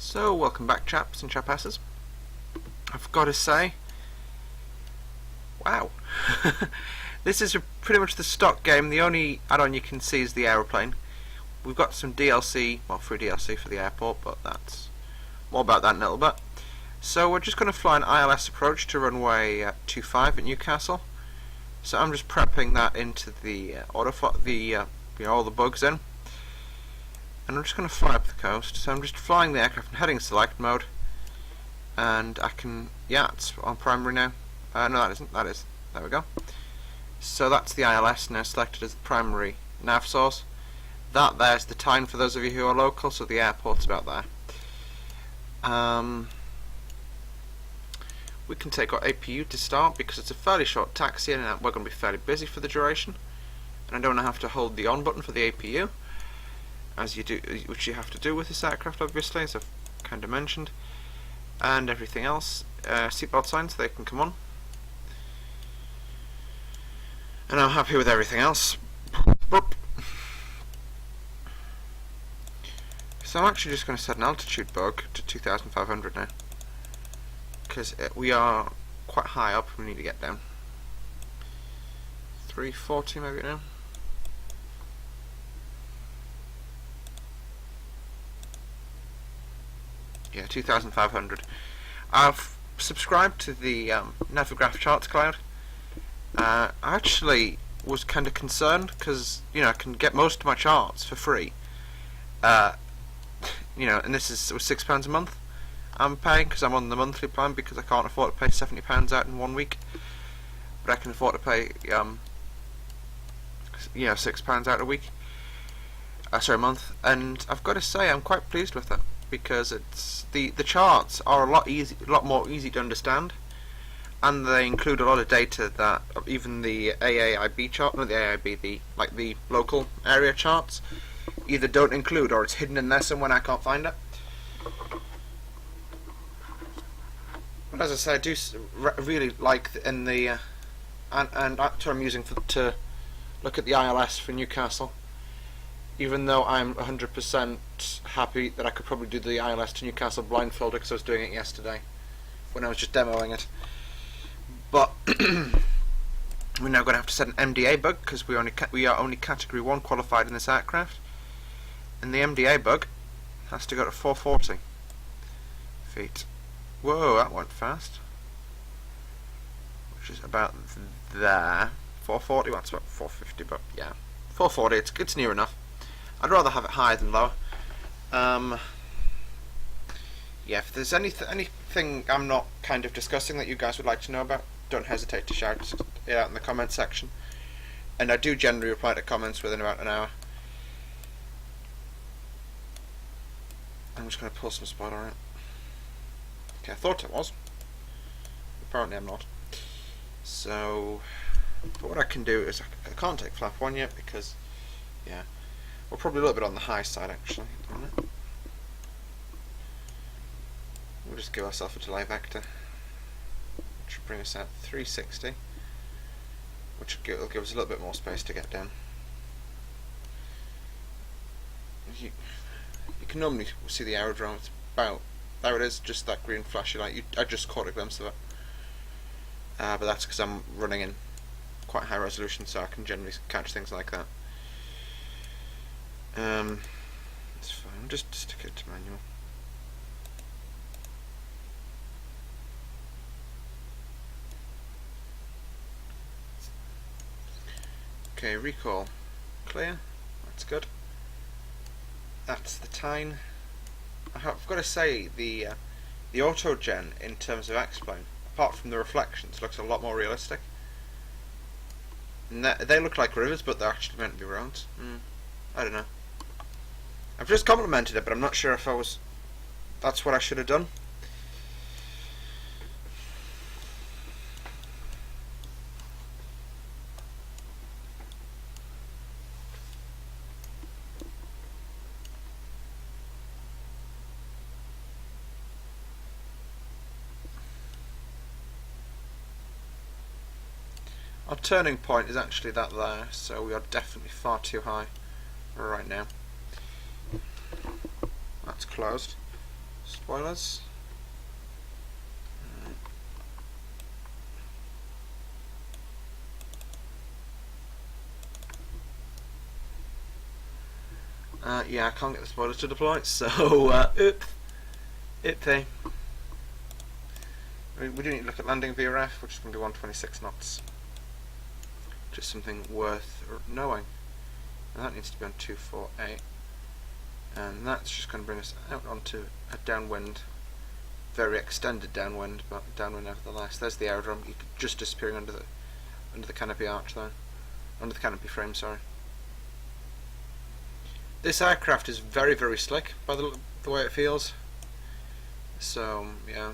So, welcome back, chaps and chapasses. I've got to say, wow, this is pretty much the stock game. The only add-on you can see is the aeroplane. We've got some DLC, well, free DLC for the airport, but that's more about that in a little bit. So we're just going to fly an ILS approach to runway 25 at Newcastle. So I'm just prepping that into the all the bugs in. And I'm just going to fly up the coast. So I'm just flying the aircraft in heading select mode. And I can, yeah, it's on primary now. No, that isn't. That is. There we go. So that's the ILS now selected as the primary nav source. There's the time for those of you who are local, so the airport's about there. We can take our APU to start because it's a fairly short taxi and we're going to be fairly busy for the duration. And I don't have to hold the on button for the APU, as you do, which you have to do with this aircraft, obviously, as I've kind of mentioned. And everything else, seatbelt signs, they can come on. And I'm happy with everything else. So I'm actually just going to set an altitude bug to 2,500 now, because we are quite high up. We need to get down 340 maybe now. Yeah, 2,500. I've subscribed to the Navigraph Charts Cloud. I actually was kind of concerned because, you know, I can get most of my charts for free. You know, and this is £6 a month I'm paying because I'm on the monthly plan because I can't afford to pay £70 out in 1 week. But I can afford to pay, you know, £6 out a week. Sorry, a month. And I've got to say, I'm quite pleased with it because it's the charts are a lot more easy to understand, and they include a lot of data that even the AAIB chart, not the AAIB, the local area charts, either don't include or it's hidden in there somewhere and I can't find it. But as I say, I do really like and that's what I'm using to look at the ILS for Newcastle. Even though I'm 100% happy that I could probably do the ILS to Newcastle blindfolded because I was doing it yesterday when I was just demoing it. But we're now going to have to set an MDA bug because we are only Category 1 qualified in this aircraft. And the MDA bug has to go to 440 feet. Whoa, that went fast. Which is about there. 440, well, that's about 450, but yeah. 440, it's near enough. I'd rather have it higher than lower. Yeah, if there's anything I'm not kind of discussing that you guys would like to know about, don't hesitate to shout it out in the comments section. And I do generally reply to comments within about an hour. I'm just going to pull some spoiler out. Okay, I thought I was. Apparently I'm not. So, but what I can do is I can't take flap 1 yet because, yeah, we're probably a little bit on the high side actually. We'll just give ourselves a delay vector, which will bring us at 360, which will give us a little bit more space to get down. You can normally see the aerodrome. It's about there. It is, just that green flashy light. I just caught a glimpse of it, but that's because I'm running in quite high resolution, so I can generally catch things like that. It's fine. I'll just stick it to manual. Okay, recall clear. That's good. That's the tine. I've got to say the auto gen in terms of X-plane, apart from the reflections, looks a lot more realistic. And they look like rivers, but they're actually meant to be roads. I don't know. I've just complimented it, but I'm not sure if that's what I should have done. Our turning point is actually that there, so we are definitely far too high right now. That's closed. Spoilers. Yeah, I can't get the spoilers to deploy, so oopsie. We do need to look at landing VRF, which is going to be 126 knots. Just something worth knowing. And that needs to be on 248. And that's just going to bring us out onto a downwind. Very extended downwind, but downwind nevertheless. There's the aerodrome. You could just disappearing under the canopy arch there. Under the canopy frame, sorry. This aircraft is very, very slick by the way it feels. So, yeah.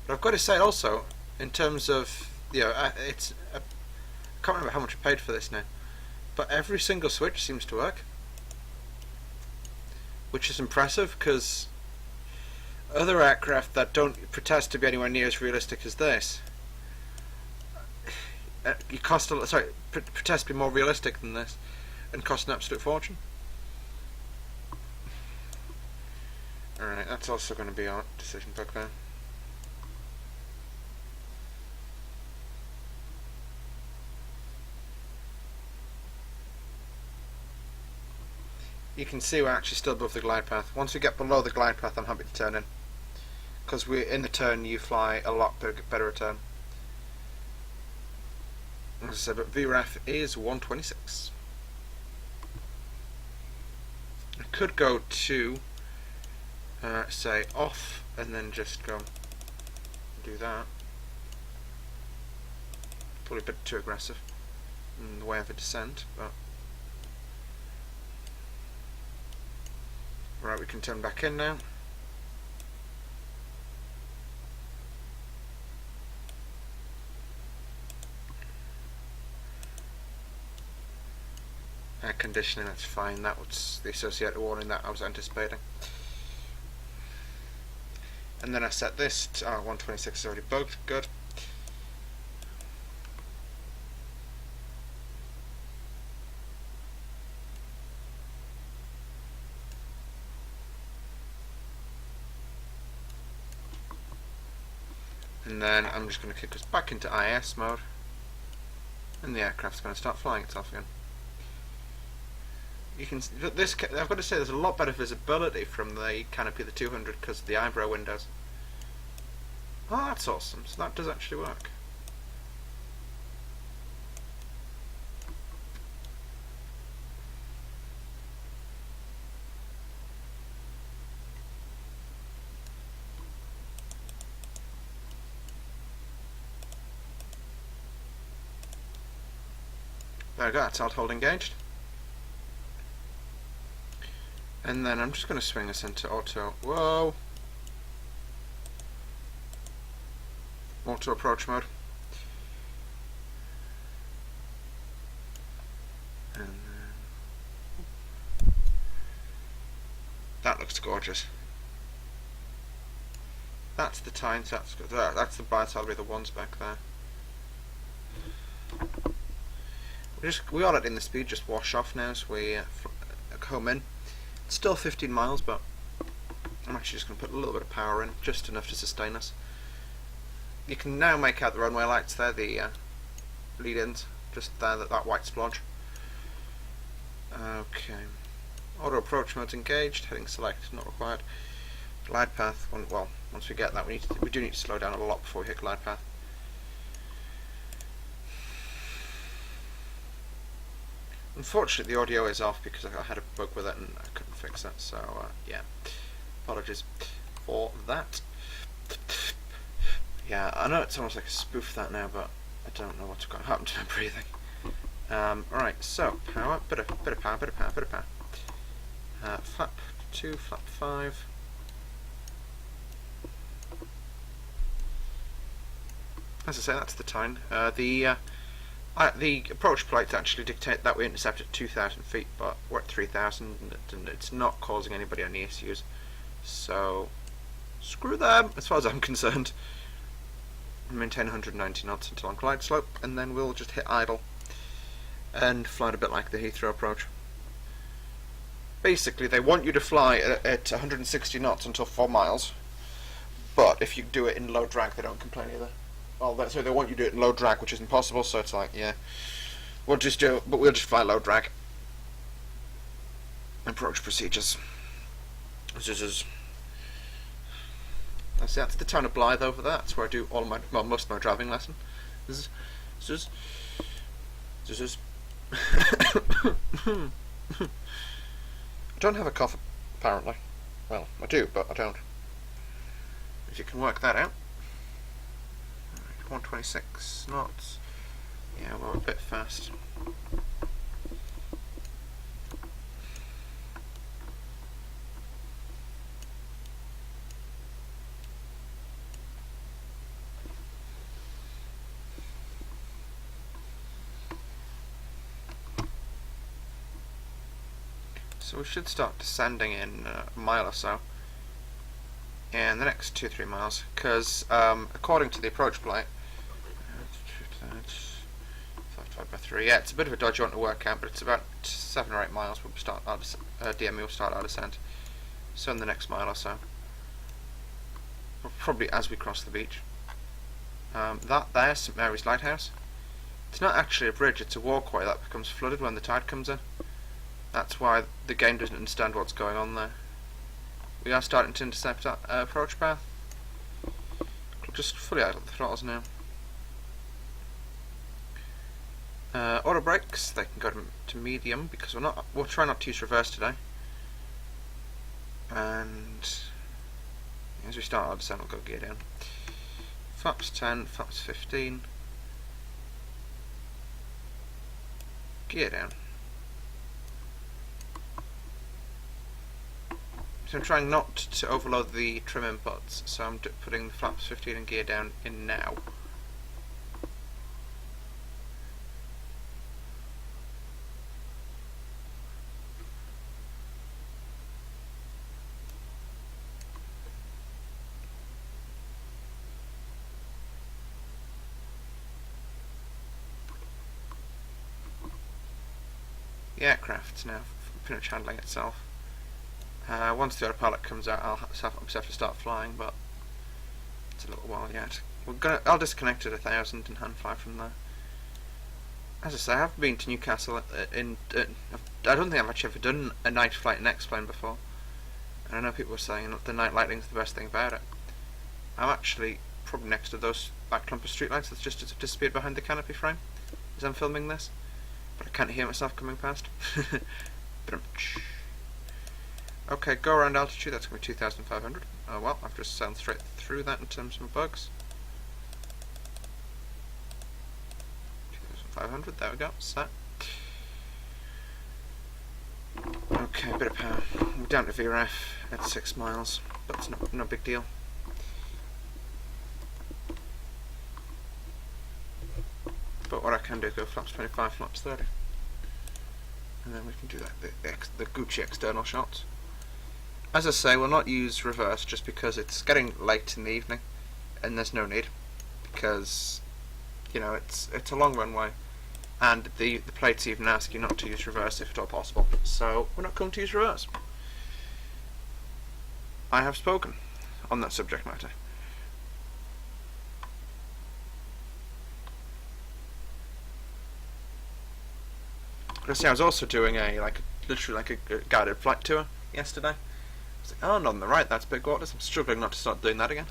But I've got to say also, in terms of, you know, I can't remember how much I paid for this now, but every single switch seems to work, which is impressive because other aircraft that don't protest to be anywhere near as realistic as this, protest to be more realistic than this, and cost an absolute fortune. Alright, that's also going to be our decision bugbear. You can see we're actually still above the glide path. Once we get below the glide path, I'm happy to turn in, because we're in the turn you fly a lot better return. As I said, but VREF is 126. I could go to say off and then just go do that. Probably a bit too aggressive in the way of a descent, but right, we can turn back in now. Air conditioning, that's fine. That was the associated warning that I was anticipating. And then I set this to 126 is already bugged, good. And then I'm just going to kick us back into IS mode, and the aircraft's going to start flying itself again. You can this. I've got to say, there's a lot better visibility from the canopy of the 200 because of the eyebrow windows. Oh, that's awesome! So that does actually work. There we go. That's alt hold engaged. And then I'm just going to swing us into auto. Whoa! Auto approach mode. And that looks gorgeous. That's the time. So that's the bias. That'll be the ones back there. We are letting the speed just wash off now, so we home in. It's still 15 miles, but I'm actually just going to put a little bit of power in, just enough to sustain us. You can now make out the runway lights there, the lead-ins, just there, that white splodge. Okay. Auto approach mode's engaged, heading select, not required. Glide path, well, once we get that, we do need to slow down a lot before we hit glide path. Unfortunately, the audio is off because I had a bug with it and I couldn't fix it, so yeah, apologies for that. Yeah, I know it's almost like a spoof that now, but I don't know what's going to happen to my breathing. Alright, so power, bit of power. Flap 2, flap 5. As I say, that's the time. The approach plates actually dictate that we intercept at 2,000 feet, but we're at 3,000 and it's not causing anybody any issues. So, screw them as far as I'm concerned. Maintain 190 knots until on glide slope, and then we'll just hit idle and fly it a bit like the Heathrow approach. basically they want you to fly at 160 knots until 4 miles, but if you do it in low drag they don't complain either. Well, so they want you to do it in low drag, which is impossible, so it's like, yeah, we'll just do it, but we'll just fly low drag. Approach procedures. That's the town of Blythe over there. That's where I do all my, well, most of my driving lesson. I don't have a cough, apparently. Well, I do, but I don't. If you can work that out. 126 knots. Yeah, we're a bit fast. So we should start descending in a mile or so in the next 2-3 miles, because according to the approach plate, 5 by 3, yeah, it's a bit of a dodgy one to work out, but it's about 7 or 8 miles when we start our DME will start our descent. So in the next mile or so, probably as we cross the beach. That there's St Mary's Lighthouse. It's not actually a bridge, it's a walkway that becomes flooded when the tide comes in. That's why the game doesn't understand what's going on there. We are starting to intercept our approach path. Just fully out of the throttles now. Auto brakes, they can go to medium because we'll try not to use reverse today. And as we start our descent, we'll go gear down. Flaps 10, flaps 15. Gear down. So I'm trying not to overload the trim inputs, so I'm putting the flaps 15 and gear down in now. The aircraft's now pretty much handling itself. Once the autopilot comes out, I'll have to start flying, but it's a little while yet. I'll disconnect at 1,000 and hand fly from there. As I say, I haven't been to Newcastle I don't think I've actually ever done a night flight in X-plane before. And I know people were saying that the night lighting's the best thing about it. I'm actually probably next to those that clump of streetlights that's just disappeared behind the canopy frame as I'm filming this. But I can't hear myself coming past. Okay, go around altitude, that's going to be 2,500. Oh well, I've just sailed straight through that in terms of my bugs. 2,500, there we go, set. Okay, a bit of power. We're down to VRF at 6 miles, but it's no big deal. But what I can do is go flaps 25, flaps 30. And then we can do that, the Gucci external shots. As I say, we'll not use reverse just because it's getting late in the evening and there's no need, because you know it's a long runway and the plates even ask you not to use reverse if at all possible, so we're not going to use reverse. I have spoken on that subject matter. I was also doing literally a guided flight tour yesterday. I was like, oh, not on the right, that's big waters. I'm struggling not to start doing that again.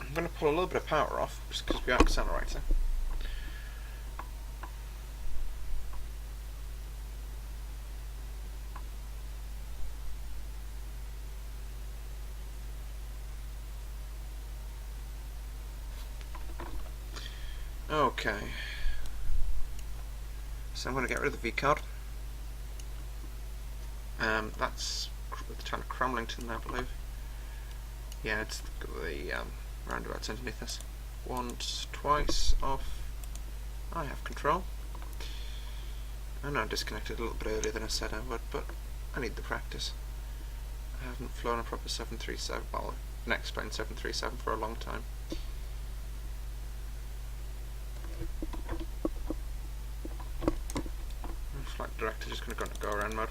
I'm going to pull a little bit of power off just because we are accelerating. Okay, so I'm going to get rid of the V card. That's the town of Cramlington, I believe. Yeah, it's the roundabouts underneath us. Once, twice, off. I have control. I know I disconnected a little bit earlier than I said I would, but I need the practice. haven't flown a proper 737, well, an X-plane 737 for a long time. Flight director just going to go into go-around mode.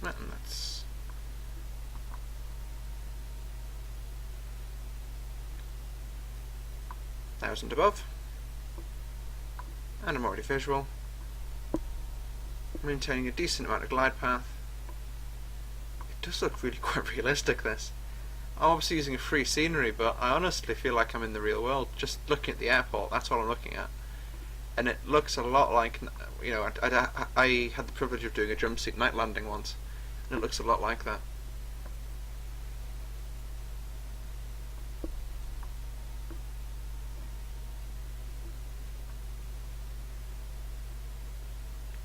And that's 1,000 above, and I'm already visual, maintaining a decent amount of glide path. It does look really quite realistic, this. I'm obviously using a free scenery, but I honestly feel like I'm in the real world. Just looking at the airport, that's all I'm looking at, and it looks a lot like, you know, I had the privilege of doing a jump seat night landing once, and it looks a lot like that.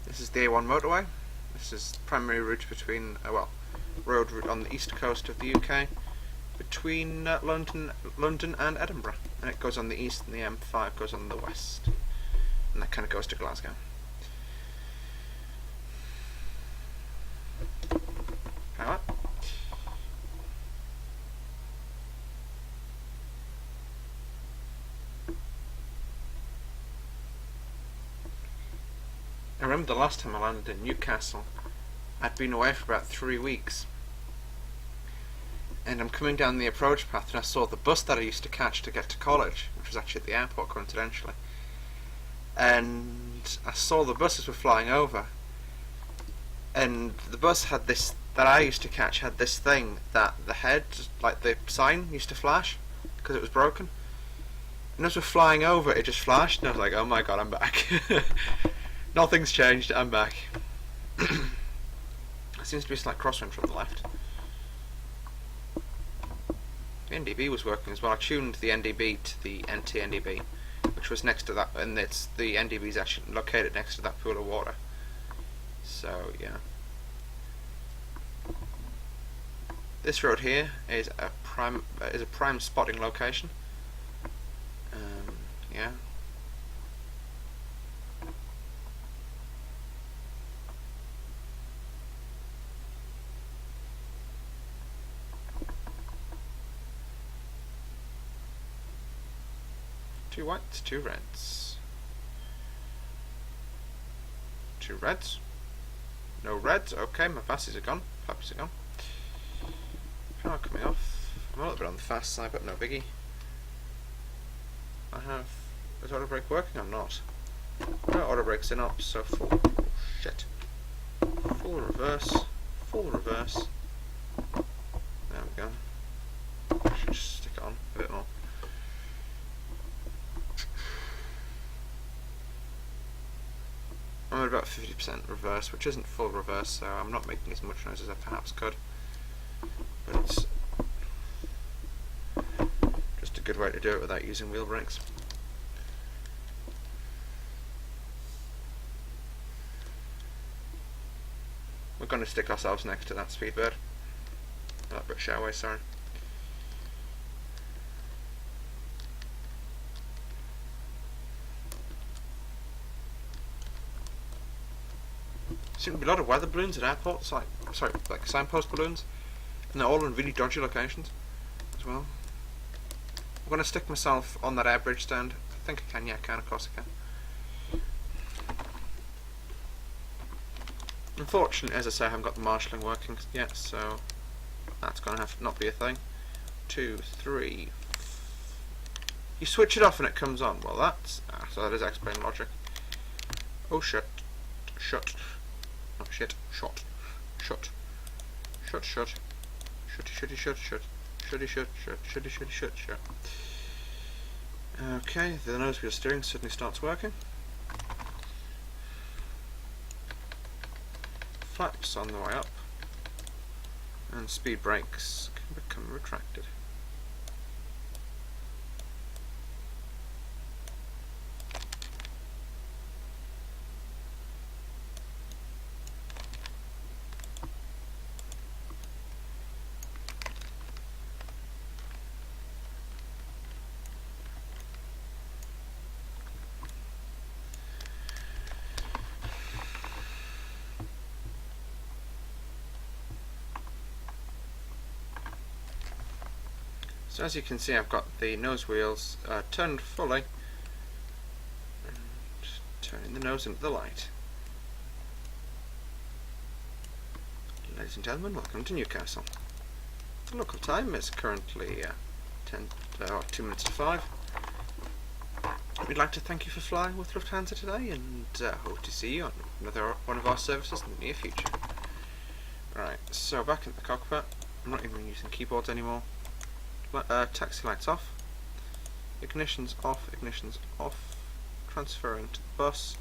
This is the A1 motorway. This is the primary route between, road route on the east coast of the UK, between London and Edinburgh. And it goes on the east, and the M5 goes on the west. And that kind of goes to Glasgow. Power. I remember the last time I landed in Newcastle, I'd been away for about 3 weeks, and I'm coming down the approach path and I saw the bus that I used to catch to get to college, which was actually at the airport coincidentally, and I saw the buses were flying over, and the bus had this, that I used to catch, had this thing that the head, like the sign, used to flash because it was broken, and as we're flying over it just flashed, and I was like, oh my god, I'm back. Nothing's changed, I'm back. There seems to be a slight crosswind from the left. The NDB was working as well. I tuned the NDB to the NT NDB, which was next to that, and it's the NDB is actually located next to that pool of water. So yeah. This road here is a prime spotting location. Yeah. Two whites, two reds. Two reds. No reds. Okay, my fassies are gone. Flappies are gone. Power coming off. I'm a little bit on the fast side, but no biggie. I have... Is auto brake working or not? No, auto brake's in up, so full... Oh, shit. Full reverse. Full reverse. There we go. I should just stick it on a bit more. I'm at about 50% reverse, which isn't full reverse, so I'm not making as much noise as I perhaps could. But it's just a good way to do it without using wheel brakes. We're going to stick ourselves next to that Speedbird. That British Airways, sorry. Seem to be a lot of weather balloons at airports, like signpost balloons, and they're all in really dodgy locations as well. I'm going to stick myself on that air bridge stand. I think I can, yeah, I can, of course I can. Unfortunately, as I say, I haven't got the marshalling working yet, so that's going to have to not be a thing. 2, 3. You switch it off and it comes on. Well, that's... so that is explain logic. Oh, shit. Shut. Not shit. Shot. Shut. Shut, shut. Shutty, shutty, shut, shut. Shutty, shut, shut. Shutty, shutty, shut, shut. Okay, the nose wheel steering suddenly starts working. Flaps on the way up. And speed brakes can become retracted. So as you can see, I've got the nose wheels turned fully and turning the nose into the light. Ladies and gentlemen, welcome to Newcastle. The local time is currently 2 minutes to 5. We'd like to thank you for flying with Lufthansa today, and hope to see you on another one of our services in the near future. Right, so back in the cockpit. I'm not even using keyboards anymore. Taxi lights off. Ignition's off. Ignition's off. Transferring to the bus.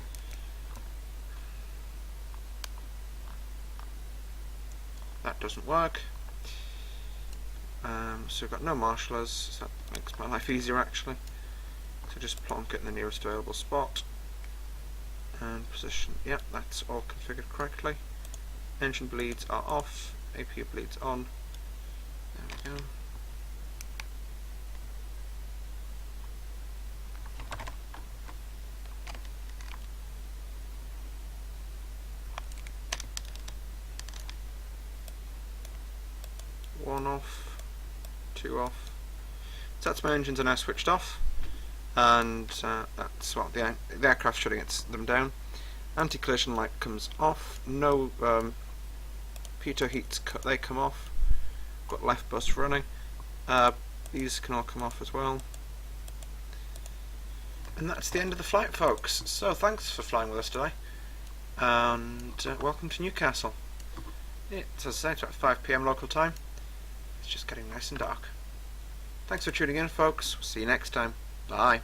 That doesn't work. So we've got no marshallers, so that makes my life easier actually. So just plonk it in the nearest available spot. And position, yep, that's all configured correctly. Engine bleeds are off, APU bleeds on. There we go. One off, two off. So that's my engines are now switched off, and that's what the aircraft shutting them down. Anti-collision light comes off. No pitot heats, they come off. Got left bus running. These can all come off as well. And that's the end of the flight, folks. So thanks for flying with us today, and welcome to Newcastle. It's, as I say, it's about 5 PM local time. It's just getting nice and dark. Thanks for tuning in, folks. We'll see you next time. Bye.